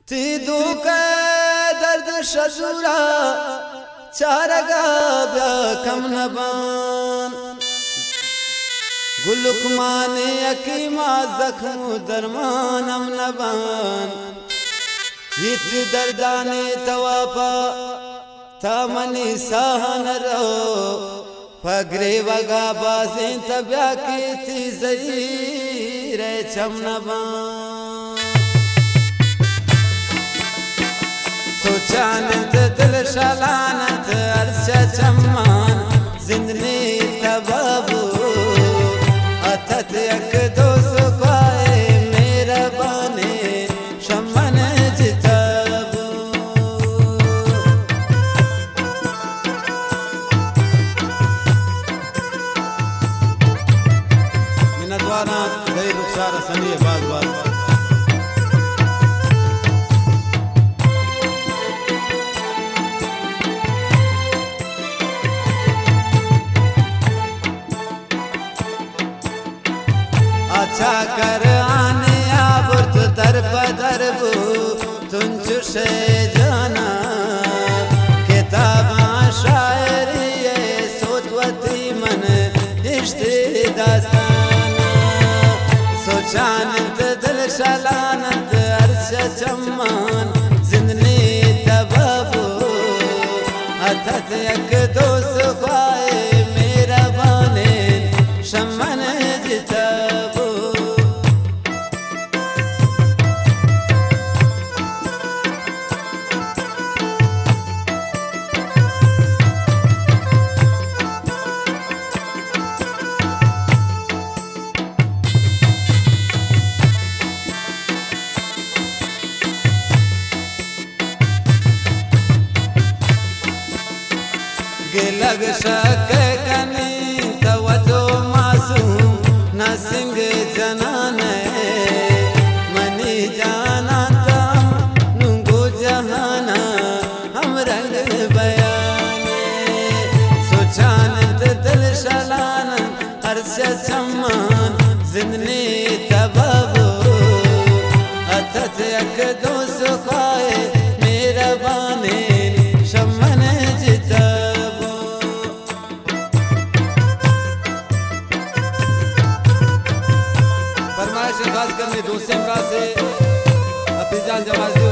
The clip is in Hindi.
तीदू के दर्द शजूरा चारगा ब्या कम नबान गुलुकमाने अकीमा जख्म दरमान हम नबान हित दर्दाने तवापा तामनी सहन रो पगरे वगा बाजें तब्या की थी जई रे चम नबान सोचानत दिल शलानत अरशा चम्मान जिंदनी तबाबू अतत यक दोस्त पाए मेरा बाने शमन जिताबू मिनतवाना गई रुखसार सनी बाग बाग अच्छा कर आने आबुर्त दरब दरबू तुंच से जाना किताबा शायरी सोचवती मन इश्ते दास्ताना सोचानत दिल शलानत अर्श चम्मान जिंदनी तबाबू अथत यक दोस्त पाए मेरा बाने शमन जिताबू लग शक कनी तवजो मासूम न सिंह जनान मनी जाना तम नुंगो जहाना हम रंग बयान सोचानत दिल शलान अर्श चम्मान जिंदनी तबाबू अथत यक दोस्त पाए मेरा बाने शमन जिताबू खास करने दोस्तों का से अफीजान जवाज़ी